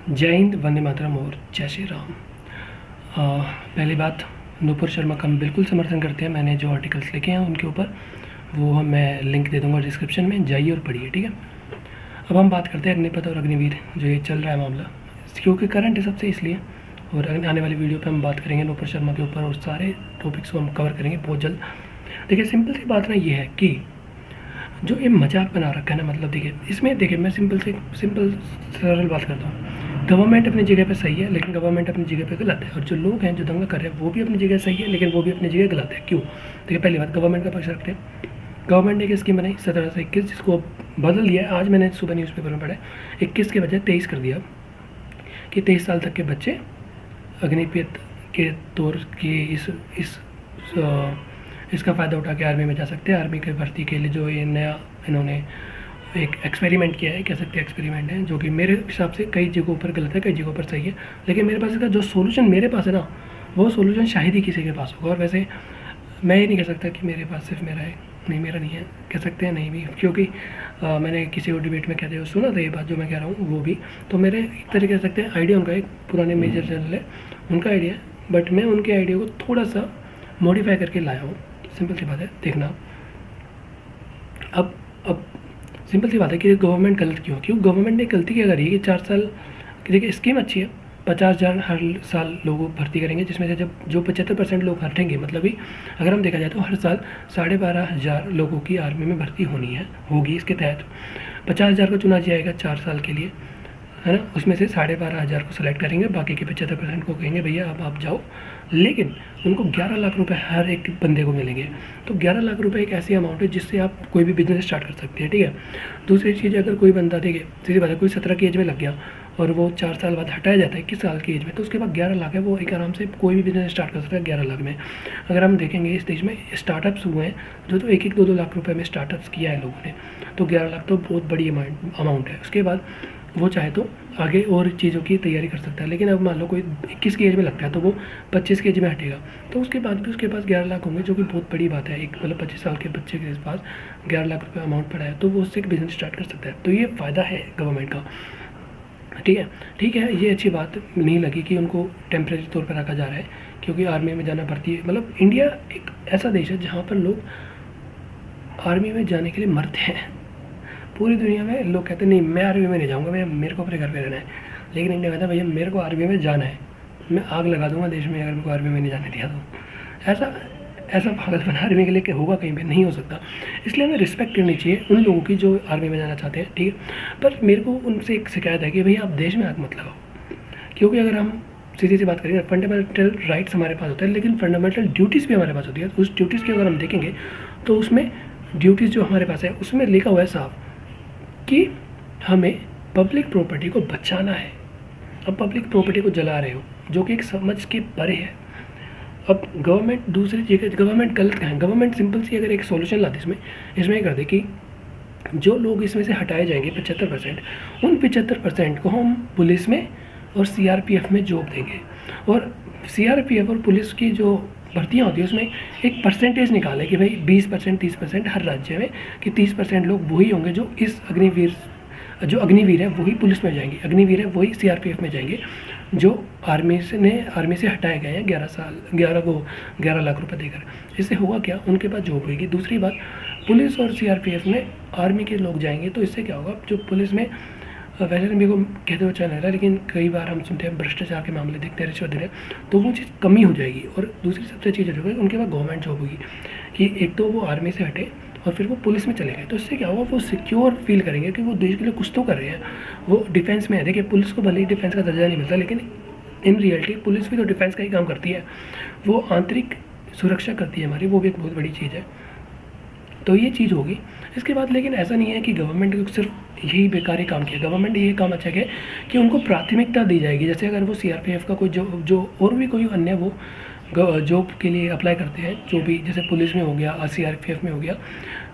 जय हिंद, वंदे मातरम और जय श्री राम। पहली बात, नूपुर शर्मा का हम बिल्कुल समर्थन करते हैं। मैंने जो आर्टिकल्स लिखे हैं उनके ऊपर वो मैं लिंक दे दूंगा डिस्क्रिप्शन में, जाइए और पढ़िए, ठीक है। अब हम बात करते हैं अग्निपथ और अग्निवीर, जो ये चल रहा है मामला, क्योंकि करंट है सबसे, इसलिए। और आने वाली वीडियो पे हम बात करेंगे नूपुर शर्मा के ऊपर और सारे टॉपिक्स को हम कवर करेंगे बहुत जल्द। देखिए, सिंपल सी बात ना ये है कि जो ये मजाक बना रखा है ना, मतलब देखिए इसमें, देखिए मैं सिंपल सरल बात करता हूँ। गवर्नमेंट अपनी जगह पे सही है, लेकिन गवर्नमेंट अपनी जगह पे गलत है, और जो लोग हैं जो दंगा कर रहे हैं वो भी अपनी जगह सही है, लेकिन वो भी अपनी जगह गलत है। क्यों? देखिए, पहली बात, गवर्नमेंट का पक्ष रखते हैं। गवर्नमेंट ने एक स्कीम बनाई 17 से 21, जिसको बदल दिया है। आज मैंने सुबह न्यूज़पेपर में पढ़ा, 21 के बजाय 23 कर दिया, कि 23 साल तक के बच्चे अग्निपथ के तौर की इसका फ़ायदा उठा के आर्मी में जा सकते हैं। आर्मी की भर्ती के लिए जो ये नया इन्होंने एक एक्सपेरिमेंट किया है, कह सकते हैं एक्सपेरिमेंट है, जो कि मेरे हिसाब से कई जगहों पर गलत है, कई जगहों पर सही है। लेकिन मेरे पास इसका जो सोल्यूशन मेरे पास है ना, वो सोल्यूशन शायद ही किसी के पास होगा। और वैसे मैं ये नहीं कह सकता कि मेरे पास सिर्फ मेरा है, नहीं मेरा नहीं है, कह सकते हैं नहीं भी, क्योंकि मैंने किसी और डिबेट में कहते हुए सुना था ये बात जो मैं कह रहा हूँ, वो भी तो मेरे एक तरीके कह सकते हैं आइडिया उनका, एक पुराने मेजर जनरल है उनका आइडिया है, बट मैं उनके आइडिया को थोड़ा सा मॉडिफाई करके लाया हूँ। सिंपल सी बात है, देखना। अब सिंपल सी बात है कि गवर्नमेंट गलत क्यों गवर्नमेंट ने गलती क्या करी कि 4 साल, देखिए स्कीम अच्छी है, 50,000 हर साल लोगों भर्ती करेंगे, जिसमें से जब जो 75% लोग हटेंगे, मतलब भी अगर हम देखा जाए तो हर साल 12,500 लोगों की आर्मी में भर्ती होगी। इसके तहत 50,000 को चुना जाएगा 4 साल के लिए, है ना। उसमें से 12,500 को सेलेक्ट करेंगे, बाकी के 75% को कहेंगे भैया अब आप जाओ, लेकिन उनको 11 लाख रुपए हर एक बंदे को मिलेंगे। तो 11 लाख रुपए एक ऐसी अमाउंट है जिससे आप कोई भी बिजनेस स्टार्ट कर सकते हैं, ठीक है। दूसरी चीज़, अगर कोई बंदा, देखिए सीधी बात है, कोई 17 की एज में लग गया और वो 4 साल बाद हटाया जाता है 21 साल की एज में, तो उसके बाद 11 लाख है, वो एक आराम से कोई भी बिजनेस स्टार्ट कर सकता है 11 लाख में। अगर हम देखेंगे इस देश में स्टार्टअप्स हुए हैं जो तो 1-1, 2-2 लाख रुपए में स्टार्टअप्स किया है लोगों ने, तो 11 लाख तो बहुत बड़ी अमाउंट है। उसके बाद वो चाहे तो आगे और चीज़ों की तैयारी कर सकता है। लेकिन अब मान लो कोई 21 की एज में लगता है तो वो 25 की एज में हटेगा, तो उसके बाद भी उसके पास 11 लाख होंगे, जो कि बहुत बड़ी बात है। एक मतलब 25 साल के बच्चे के पास 11 लाख रुपये अमाउंट पड़ा है, तो वो उससे एक बिजनेस स्टार्ट कर सकता है। तो ये फ़ायदा है गवर्नमेंट का, ठीक है। ये अच्छी बात नहीं लगी कि उनको टेम्परेरी तौर पर रखा जा रहा है, क्योंकि आर्मी में जाना भर्ती, मतलब इंडिया एक ऐसा देश है जहाँ पर लोग आर्मी में जाने के लिए मरते हैं। पूरी दुनिया में लोग कहते हैं नहीं मैं आर्मी में नहीं जाऊँगा, भैया मेरे को अपने घर पे रहना है, लेकिन इंडिया कहता है भैया मेरे को आर्मी में जाना है, मैं आग लगा दूंगा देश में अगर मेरे को आर्मी में नहीं जाने दिया तो। ऐसा पागलपन आर्मी के लिए होगा कहीं पे नहीं हो सकता। इसलिए हमें रिस्पेक्ट करनी चाहिए उन लोगों की जो आर्मी में जाना चाहते हैं, ठीक है। पर मेरे को उनसे एक शिकायत है कि भैया आप देश में आग मत लगाओ, क्योंकि अगर हम सीधी सी बात करेंगे, फंडामेंटल राइट्स हमारे पास होता है, लेकिन फंडामेंटल ड्यूटीज़ भी हमारे पास होती है। उस ड्यूटीज़ की अगर हम देखेंगे तो उसमें ड्यूटीज़ जो हमारे पास है उसमें लिखा हुआ है साफ कि हमें पब्लिक प्रॉपर्टी को बचाना है। अब पब्लिक प्रॉपर्टी को जला रहे हो, जो कि एक समझ के परे है। अब गवर्नमेंट दूसरी जगह, गवर्नमेंट गलत है। गवर्नमेंट सिंपल सी अगर एक सॉल्यूशन लाती इसमें कर दे कि जो लोग इसमें से हटाए जाएंगे 75%, उन 75% को हम पुलिस में और सीआरपीएफ में जॉब देंगे, और सीआरपीएफ और पुलिस की जो भर्तियाँ होती है उसमें एक परसेंटेज निकाले कि भाई 20%, 30% हर राज्य में, कि 30% लोग वही होंगे जो इस अग्निवीर है वही पुलिस में जाएंगे, अग्निवीर है वही सीआरपीएफ में जाएंगे, जो आर्मी से हटाए गए हैं 11 लाख रुपए देकर। इससे होगा क्या, उनके पास जॉब होगी। दूसरी बात, पुलिस और सीआरपीएफ में आर्मी के लोग जाएंगे तो इससे क्या होगा, जो पुलिस में वैसे तो मेरे को कहते हुए अच्छा नहीं रहा, लेकिन कई बार हम सुनते हैं भ्रष्टाचार के मामले देखते हैं, रिश्वत दे रहे हैं, तो वो चीज़ कमी हो जाएगी। और दूसरी सबसे अच्छी चीज़ होगी उनके पास गवर्नमेंट जॉब होगी, कि एक तो वो आर्मी से हटे और फिर वो पुलिस में चले गए, तो इससे क्या होगा, वो सिक्योर फील करेंगे कि वो देश के लिए कुछ तो कर रहे हैं, वो डिफेंस में है। देखिए पुलिस को भले ही डिफेंस का दर्जा नहीं मिलता, लेकिन इन रियलिटी पुलिस भी तो डिफेंस का ही काम करती है, वो आंतरिक सुरक्षा करती है हमारी, वो भी एक बहुत बड़ी चीज़ है। तो ये चीज़ होगी इसके बाद। लेकिन ऐसा नहीं है कि गवर्नमेंट ने सिर्फ यही बेकार ही काम किया, गवर्नमेंट ये काम अच्छा किया कि उनको प्राथमिकता दी जाएगी। जैसे अगर वो सीआरपीएफ का कोई जो और भी कोई अन्य वो जॉब के लिए अप्लाई करते हैं, जो भी जैसे पुलिस में हो गया, सीआरपीएफ में हो गया,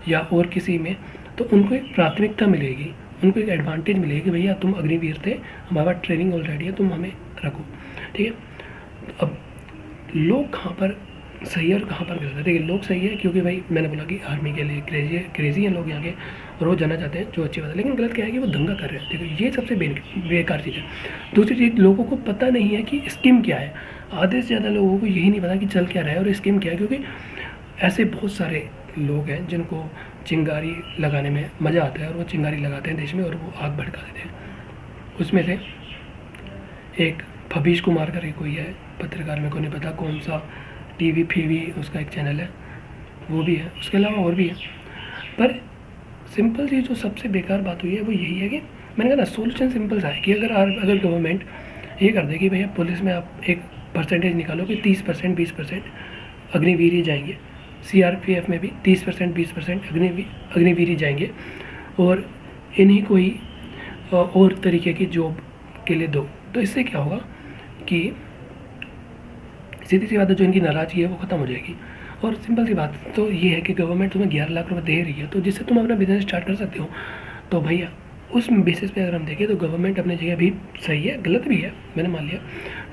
या और किसी में, तो उनको एक प्राथमिकता मिलेगी, उनको एक एडवांटेज मिलेगी कि भैया तुम अग्निवीर थे, हमारे पास ट्रेनिंग ऑलरेडी है, तुम हमें रखो, ठीक है। अब लोग कहाँ पर सही है और कहाँ पर गलत है। देखिए लोग सही है क्योंकि भाई मैंने बोला कि आर्मी के लिए क्रेजी हैं लोग यहाँ के और वो जाना चाहते हैं, जो अच्छी बात है। लेकिन गलत क्या है कि वो दंगा कर रहे हैं। देखो ये सबसे बेकार चीज़ है। दूसरी चीज़, लोगों को पता नहीं है कि स्कीम क्या है। आधे से ज़्यादा लोगों को यही नहीं पता कि चल क्या रहा है और स्कीम क्या है, क्योंकि ऐसे बहुत सारे लोग हैं जिनको चिंगारी लगाने में मज़ा आता है और वो चिंगारी लगाते हैं देश में और वो आग भड़का देते हैं। उसमें से एक भवीश कुमार करके कोई है पत्रकार, मेरे को नहीं पता कौन सा टीवी फीवी उसका एक चैनल है, वो भी है, उसके अलावा और भी है। पर सिंपल सी जो सबसे बेकार बात हुई है वो यही है कि मैंने कहा ना सोल्यूशन सिंपल सा है कि अगर गवर्नमेंट ये कर दे कि भैया पुलिस में आप एक परसेंटेज निकालो कि 30% 20% अग्निवीर जाएंगे, CRPF में भी 30% 20% अग्निवीर जाएंगे और इन्हीं को ही और तरीके की जॉब के लिए दो, तो इससे क्या होगा कि सीधी सी बात है, जो इनकी नाराज़गी है वो ख़त्म हो जाएगी। और सिंपल सी बात तो ये है कि गवर्नमेंट तुम्हें 11 लाख रुपए दे रही है, तो जिससे तुम अपना बिजनेस स्टार्ट कर सकते हो। तो भैया उस बेसिस पे अगर हम देखें तो गवर्नमेंट अपनी जगह भी सही है, गलत भी है, मैंने मान लिया।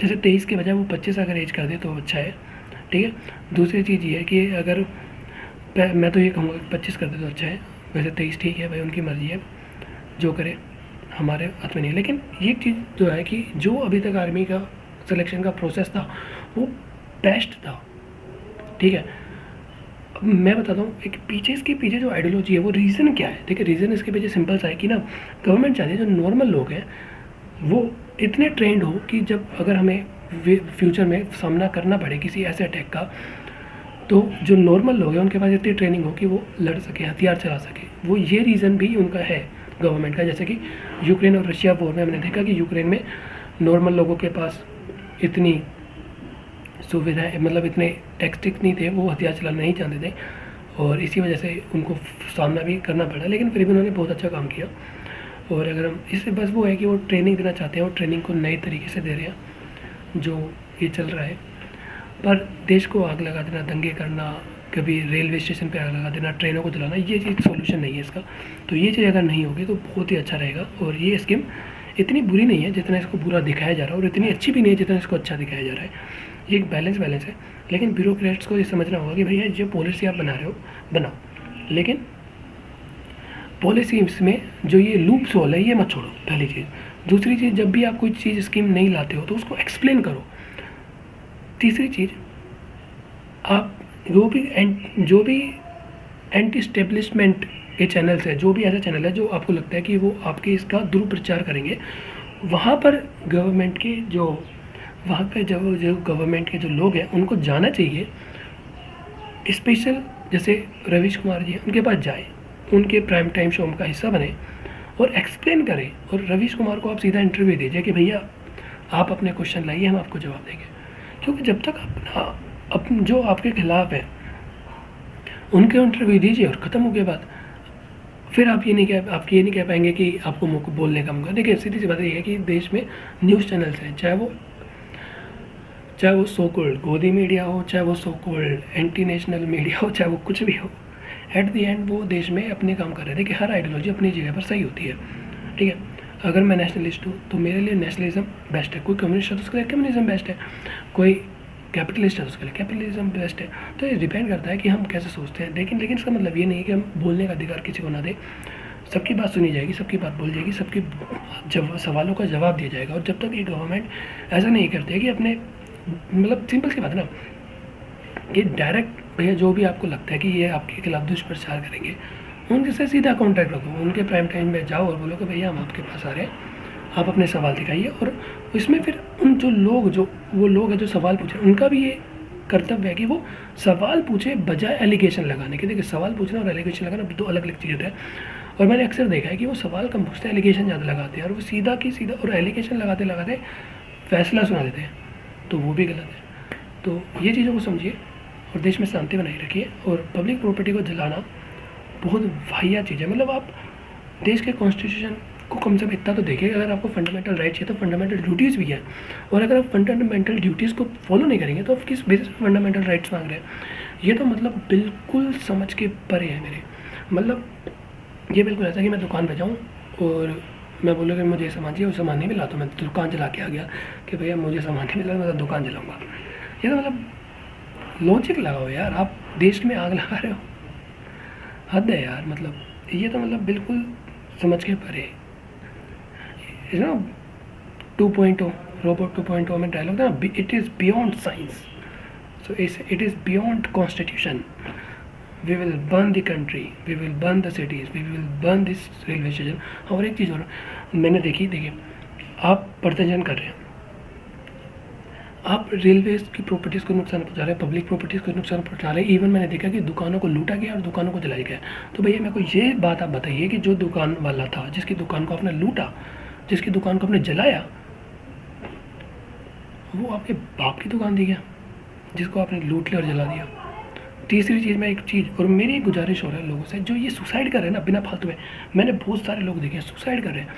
जैसे 23 के बजाय वो 25 अगर एज कर दे तो अच्छा है, ठीक है। दूसरी चीज़ ये है कि अगर मैं तो ये कहूँगा कि 25 कर दे तो अच्छा है। वैसे 23 ठीक है भाई, उनकी मर्ज़ी है, जो करे, हमारे हाथ में नहीं। लेकिन ये चीज़ जो है कि जो अभी तक आर्मी का सिलेक्शन का प्रोसेस था वो बेस्ट था, ठीक है। अब मैं बताता हूँ एक इसके पीछे जो आइडियोलॉजी है वो रीज़न क्या है। देखिए रीज़न इसके पीछे सिंपल सा है कि ना गवर्नमेंट चाहती है जो नॉर्मल लोग हैं वो इतने ट्रेंड हो कि जब अगर हमें फ्यूचर में सामना करना पड़े किसी ऐसे अटैक का, तो जो नॉर्मल लोग हैं उनके पास इतनी ट्रेनिंग हो कि वो लड़ सके, हथियार चला सके। वो ये रीज़न भी उनका है गवर्नमेंट का। जैसे कि यूक्रेन और रशिया वॉर में हमने देखा कि यूक्रेन में नॉर्मल लोगों के पास इतनी सुविधाएं, मतलब इतने टेक्टिक्स नहीं थे, वो हथियार चलाना नहीं चाहते थे और इसी वजह से उनको सामना भी करना पड़ा। लेकिन फिर भी उन्होंने बहुत अच्छा काम किया। और अगर हम इससे बस वो है कि वो ट्रेनिंग देना चाहते हैं और ट्रेनिंग को नए तरीके से दे रहे हैं जो ये चल रहा है। पर देश को आग लगा देना, दंगे करना, कभी रेलवे स्टेशन पे आग लगा देना, ट्रेनों को जलाना, ये चीज़ सोल्यूशन नहीं है इसका। तो ये चीज़ अगर नहीं होगी तो बहुत ही अच्छा रहेगा। और ये स्कीम इतनी बुरी नहीं है जितना इसको बुरा दिखाया जा रहा है और इतनी अच्छी भी नहीं है जितना इसको अच्छा दिखाया जा रहा है। ये एक बैलेंस है। लेकिन ब्यूरोक्रेट्स को ये समझना होगा कि भैया जो पॉलिसी आप बना रहे हो बनाओ, लेकिन पॉलिसी में जो ये लूप्स होल है ये मत छोड़ो, पहली चीज़। दूसरी चीज़, जब भी आप कोई चीज़ स्कीम नहीं लाते हो तो उसको एक्सप्लेन करो। तीसरी चीज़, आप जो भी एंटी स्टेब्लिशमेंट के चैनल्स है, जो भी ऐसा चैनल है जो आपको लगता है कि वो आपके इसका दुरुप्रचार करेंगे, वहाँ पर गवर्नमेंट के वहाँ पे जो गवर्नमेंट के जो लोग हैं उनको जाना चाहिए। स्पेशल जैसे रवीश कुमार जी हैं, उनके पास जाए, उनके प्राइम टाइम शो का हिस्सा बने और एक्सप्लेन करें। और रवीश कुमार को आप सीधा इंटरव्यू दीजिए कि भैया आप अपने क्वेश्चन लाइए, हम आपको जवाब देंगे। क्योंकि जब तक आप जो आपके खिलाफ है उनके इंटरव्यू दीजिए और ख़त्म हो गया बात। फिर आप ये नहीं कह पाएंगे कि आपको मौका बोलने का मौका। देखिए सीधी सी बात ये है कि देश में न्यूज़ चैनल्स हैं, चाहे वो सो कॉल्ड गोदी मीडिया हो, चाहे वो so called anti national media हो, चाहे वो कुछ भी हो, एट दी एंड वो देश में अपने काम कर रहे थे कि हर आइडियोलॉजी अपनी जगह पर सही होती है, ठीक है। अगर मैं नेशनलिस्ट हूँ तो मेरे लिए नेशनलिज्म बेस्ट है, कोई कम्युनिस्ट है तो उसके लिए कम्युनिज्म बेस्ट है, कोई कैपिटलिस्ट है तो उसके लिए कैपिटलिज्म बेस्ट है। तो ये डिपेंड करता है कि हम कैसे सोचते हैं। लेकिन इसका मतलब ये नहीं कि हम बोलने का अधिकार किसी को ना दें। सबकी बात सुनी जाएगी, सबकी बात बोली जाएगी, सबकी सवालों का जवाब दिया जाएगा। और जब तक ये गवर्नमेंट ऐसा नहीं करती है कि अपने मतलब सिंपल सी बात है ना कि डायरेक्ट भैया जो भी आपको लगता है कि ये आपके खिलाफ दुष्प्रचार करेंगे, उनके से सीधा कॉन्टैक्ट रखो, उनके प्राइम टाइम में जाओ और बोलो कि भैया हम आपके पास आ रहे हैं, आप अपने सवाल दिखाइए। और इसमें फिर उन वो लोग हैं जो सवाल पूछ रहे हैं, उनका भी ये कर्तव्य है कि वो सवाल पूछे बजाय एलिगेशन लगाने के। देखिए सवाल पूछना और एलिगेशन लगाना दो अलग अलग चीज़ें हैं। और मैंने अक्सर देखा है कि वो सवाल कम पूछते हैं, एलिगेशन ज़्यादा लगाते हैं, और वो सीधा और एलिगेशन लगाते लगाते फैसला सुना देते हैं, तो वो भी गलत है। तो ये चीज़ों को समझिए और देश में शांति बनाए रखिए। और पब्लिक प्रॉपर्टी को जलाना बहुत वाहियात चीज़ है। मतलब आप देश के कॉन्स्टिट्यूशन को कम से कम इतना तो देखिए, अगर आपको फंडामेंटल राइट्स है तो फंडामेंटल ड्यूटीज़ भी है। और अगर आप फंडामेंटल ड्यूटीज़ को फॉलो नहीं करेंगे तो आप किस बेसिस पर फंडामेंटल राइट्स मांग रहे हैं? ये तो मतलब बिल्कुल समझ के परे है मेरे। मतलब ये बिल्कुल ऐसा कि मैं दुकान पर जाऊँ और मैं बोलूँ कि मुझे सामान चाहिए और सामान नहीं मिला तो मैं दुकान जला के आ गया कि भैया मुझे सामान नहीं मिला, मैं दुकान जलाऊँगा। ये तो मतलब लॉजिक लगाओ यार, आप देश में आग लगा रहे हो, हद है यार। मतलब ये तो मतलब बिल्कुल समझ के परे, यू नो 2.0 रोबोट 2.0 में डायलॉग था, it is beyond science, so it is beyond constitution, we will burn the country, we will burn the cities, we will burn this railway station. और एक चीज़ और मैंने देखिए आप प्रदर्शन कर रहे हैं, आप रेलवेज की प्रॉपर्टीज़ को नुकसान पहुंचा रहे हैं, पब्लिक प्रॉपर्टीज़ को नुकसान पहुंचा रहे हैं। इवन मैंने देखा कि दुकानों को लूटा गया और दुकानों को जलाया गया। तो भैया मेरे को ये बात आप बताइए कि जो दुकान वाला था, जिसकी दुकान को आपने लूटा, जिसकी दुकान को आपने जलाया, वो आपके बाप की दुकान दी गया जिसको आपने लूट लिया और जला दिया। तीसरी चीज़ में एक चीज़, और मेरी एक गुजारिश हो रहा है लोगों से जो ये सुसाइड कर रहे हैं ना बिना फालतू में, मैंने बहुत सारे लोग देखे हैं सुसाइड कर रहे हैं।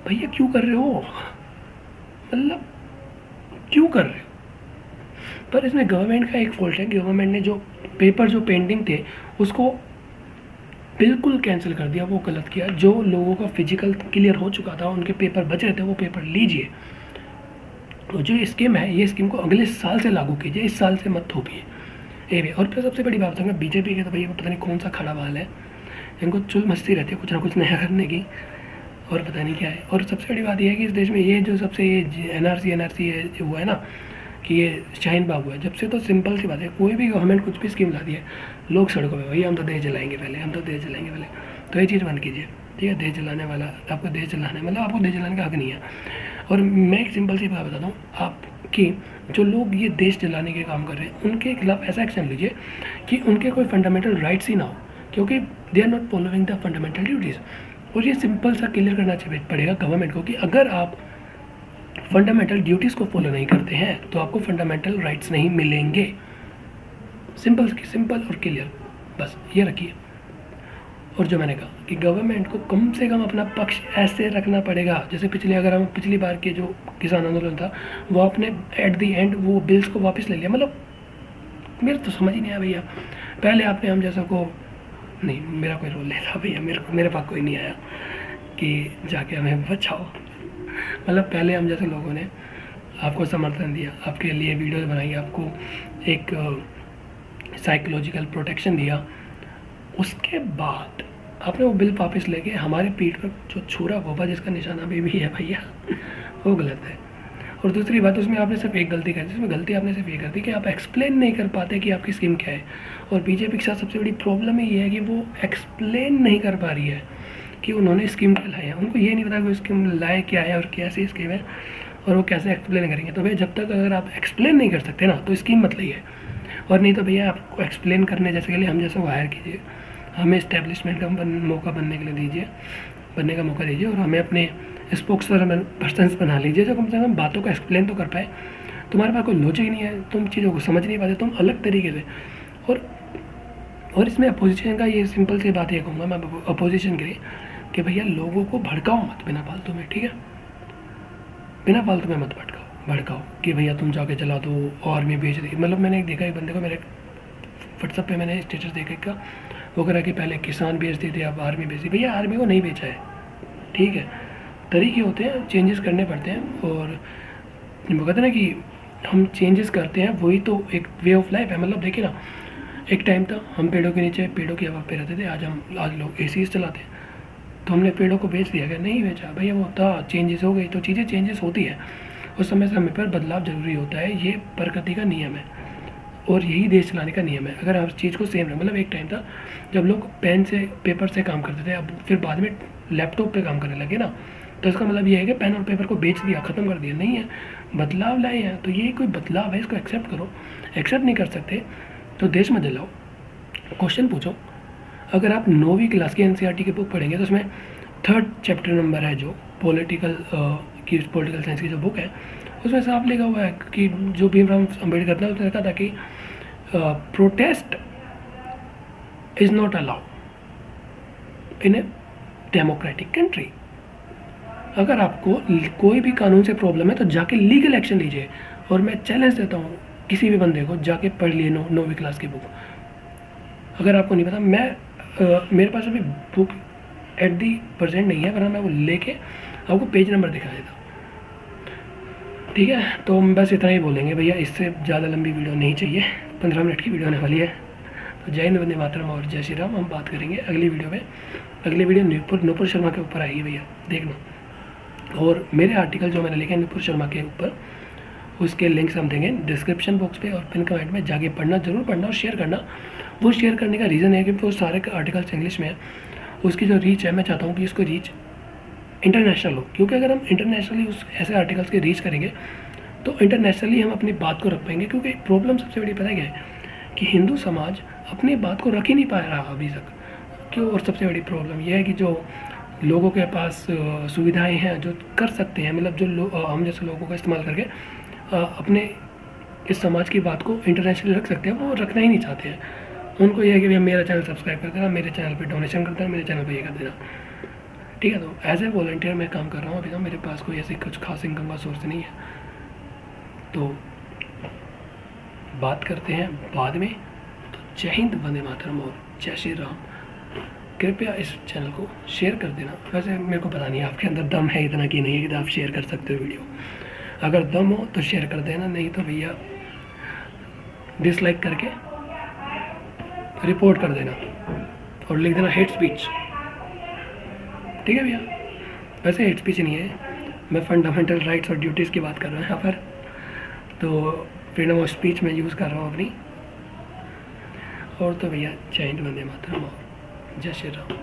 भैया क्यों कर रहे हो, मतलब क्यों कर रहे हो? पर इसमें गवर्नमेंट का एक फॉल्ट है। गवर्नमेंट ने जो पेपर जो पेंडिंग थे उसको बिल्कुल कैंसिल कर दिया, वो गलत किया। जो लोगों का फिजिकल क्लियर हो चुका था, उनके पेपर बच रहे थे, वो पेपर लीजिए। और जो स्कीम है, ये स्कीम को अगले साल से लागू कीजिए, इस साल से मत थोपिए ये भी। और फिर सबसे बड़ी बात है बीजेपी के, तो भैया पता नहीं कौन सा खड़ा बाल है, इनको चुल मस्ती रहती है कुछ ना कुछ नया करने की, और पता नहीं क्या है। और सबसे बड़ी बात यह है कि इस देश में ये जो सबसे ये एनआरसी हुआ है ना, कि ये शाहीन बाबू है, जब से तो सिंपल सी बात है, कोई भी गवर्नमेंट कुछ भी स्कीम ला दी है, लोग सड़कों पे, भैया हम तो देश जलाएंगे पहले, हम तो देश जलाएंगे पहले। तो ये चीज़ बंद कीजिए, ठीक है। देश जलाने वाला आपको देश जलाने, मतलब आपको देश जलाने का हक नहीं है। और मैं एक सिंपल सी बात बताता हूँ आपकी, जो लोग ये देश जलाने के काम कर रहे हैं उनके खिलाफ ऐसा एक्शन लीजिए कि उनके कोई फंडामेंटल राइट्स ही ना हो, क्योंकि they are not following the fundamental duties. और ये सिंपल सा क्लियर करना चाहिए पड़ेगा गवर्नमेंट को कि अगर आप फंडामेंटल ड्यूटीज़ को फॉलो नहीं करते हैं तो आपको फंडामेंटल राइट्स नहीं मिलेंगे। सिंपल और क्लियर, बस ये रखिए। और जो मैंने कहा कि गवर्नमेंट को कम से कम अपना पक्ष ऐसे रखना पड़ेगा, जैसे अगर हम पिछली बार के जो किसान आंदोलन था, वो आपने एट द एंड वो बिल्स को वापस ले लिया। मतलब मेरे तो समझ ही नहीं आया भैया, पहले आपने हम जैसा को, नहीं मेरा कोई रोल नहीं था भैया, मेरे पास कोई नहीं आया कि जाके हमें बचाओ। मतलब पहले हम जैसे लोगों ने आपको समर्थन दिया, आपके लिए वीडियोस बनाई, आपको एक साइकोलॉजिकल प्रोटेक्शन दिया, उसके बाद आपने वो बिल वापस लेके हमारे पीठ पर जो छुरा घोपा जिसका निशाना भी है भैया, वो गलत है। और दूसरी बात, उसमें आपने सिर्फ एक गलती कर दी, इसमें गलती आपने सिर्फ ये कर दी कि आप एक्सप्लेन नहीं कर पाते कि आपकी स्कीम क्या है। और बीजेपी के साथ सबसे बड़ी प्रॉब्लम ही ये है कि वो एक्सप्लेन नहीं कर पा रही है कि उन्होंने स्कीम क्या लाया है। उनको ये नहीं पता कि स्कीम लाए क्या है और कैसी स्कीम है, और वो कैसे एक्सप्लेन करेंगे। तो भैया जब तक अगर आप एक्सप्लेन नहीं कर सकते ना तो स्कीम मत लाइए। और नहीं तो भैया आपको एक्सप्लेन करने जैसे के लिए हम जैसे को हायर कीजिए, हमें इस्टेब्लिशमेंट का मौका बनने के लिए दीजिए, बनने का मौका दीजिए, और हमें अपने स्पोक्स पर्सन्स बना लीजिए जो कम से कम बातों को एक्सप्लेन तो कर पाए। तुम्हारे पास कोई लॉजिक नहीं है, तुम चीज़ों को समझ नहीं पाते, तुम अलग तरीके से। और इसमें अपोजिशन का ये सिंपल सी बात ये कहूँगा मैं अपोजिशन के लिए कि भैया लोगों को भड़काओ मत बिना फालतू में, ठीक है। बिना फालतू में मत भड़काओ कि भैया तुम जाके चला दो और मैं बेच दी। मतलब मैंने एक देखा, एक बंदे को मेरे व्हाट्सएप पे मैंने स्टेटस देखा का, वो कह रहा कि पहले किसान बेचते थे अब आर्मी बेचती। भैया आर्मी को नहीं बेचा है, ठीक है। तरीके होते हैं, चेंजेस करने पड़ते हैं। और वो कहते हैं ना कि हम चेंजेस करते हैं, वही तो एक वे ऑफ लाइफ है। मतलब देखिए ना, एक टाइम था हम पेड़ों के नीचे पेड़ों की हवा पे रहते थे, आज लोग AC चलाते हैं। तो हमने पेड़ों को बेच दिया क्या? नहीं बेचा भैया, वो था चेंजेस हो गई। तो चीज़ें चेंजेस होती है, उस समय पर बदलाव जरूरी होता है, ये प्रकृति का नियम है और यही देश चलाने का नियम है। अगर हर चीज़ को सेम रहे, मतलब एक टाइम था जब लोग पेन से पेपर से काम करते थे, अब फिर बाद में लैपटॉप पे काम करने लगे ना, तो इसका मतलब ये है कि पेन और पेपर को बेच दिया, ख़त्म कर दिया। नहीं है, बदलाव लाए हैं, तो ये कोई बदलाव है, इसको एक्सेप्ट करो। एक्सेप्ट नहीं कर सकते तो देश में जलाओ। क्वेश्चन पूछो, अगर आप 9वीं क्लास की NCERT की बुक पढ़ेंगे तो उसमें 3rd चैप्टर नंबर है जो पॉलिटिकल साइंस की जो बुक है, उसमें साफ लिखा हुआ है कि जो भीमराव अम्बेडकर ने उसने लिखा था कि protest is not allowed in a democratic country. अगर आपको कोई भी कानून से प्रॉब्लम है तो जाके लीगल एक्शन लीजिए। और मैं चैलेंज देता हूँ किसी भी बंदे को, जाके पढ़ लिए 9वीं क्लास की बुक। अगर आपको नहीं पता, मेरे पास अभी बुक एट दी प्रेजेंट नहीं है, वरना मैं वो लेके आपको पेज नंबर दिखा देता। ठीक है, तो हम बस इतना ही बोलेंगे भैया, इससे ज़्यादा लंबी वीडियो नहीं चाहिए, 15 मिनट की वीडियो होने वाली है। तो जय हिंद, वंदे मातरम और जय श्री राम। हम बात करेंगे अगली वीडियो में। अगली वीडियो नुपुर शर्मा के ऊपर आएगी भैया, देखना। और मेरे आर्टिकल जो मैंने लिखे हैं नुपुर शर्मा के ऊपर, उसके लिंक्स हम देंगे डिस्क्रिप्शन बॉक्स पे और पिन कमेंट में, जाके पढ़ना, जरूर पढ़ना और शेयर करना। वो शेयर करने का रीज़न है कि वो सारे आर्टिकल्स इंग्लिश में है, उसकी जो रीच है, मैं चाहता हूँ कि उसको रीच इंटरनेशनल हो, क्योंकि अगर हम इंटरनेशनली उस ऐसे आर्टिकल्स की रीच करेंगे तो इंटरनेशनली हम अपनी बात को रख पाएंगे। क्योंकि प्रॉब्लम सबसे बड़ी पता है क्या है, कि हिंदू समाज अपनी बात को रख ही नहीं पा रहा अभी तक। क्यों? और सबसे बड़ी प्रॉब्लम यह है कि जो लोगों के पास सुविधाएं हैं, जो कर सकते हैं, मतलब जो हम जैसे लोगों का इस्तेमाल करके अपने इस समाज की बात को इंटरनेशनली रख सकते हैं, वो रखना ही नहीं चाहते हैं। उनको यह है कि भैया मेरा चैनल सब्सक्राइब कर देना, मेरे चैनल पे डोनेशन कर देना, मेरे चैनल पे ये कर देना। ठीक है, तो एज ए वॉलंटियर मैं काम कर रहा हूँ अभी, तो मेरे पास कोई ऐसी कुछ खास इनकम का सोर्स नहीं है। तो बात करते हैं बाद में। तो जय हिंद, वंदे मातरम और जय श्री राम। कृपया इस चैनल को शेयर कर देना। वैसे मेरे को पता नहीं आपके अंदर दम है इतना कि नहीं है कि आप शेयर कर सकते हो वीडियो। अगर दम हो तो शेयर कर देना, नहीं तो भैया डिसलाइक करके रिपोर्ट कर देना और लिख देना हेट स्पीच। ठीक है भैया, वैसे हेट स्पीच नहीं है, मैं फंडामेंटल राइट्स और ड्यूटीज़ की बात कर रहा हूँ यहाँ पर। तो फ्रीडम ऑफ स्पीच में यूज़ कर रहा हूँ अपनी। और तो भैया जय हिंद, वंदे मातरम और जय श्री राम।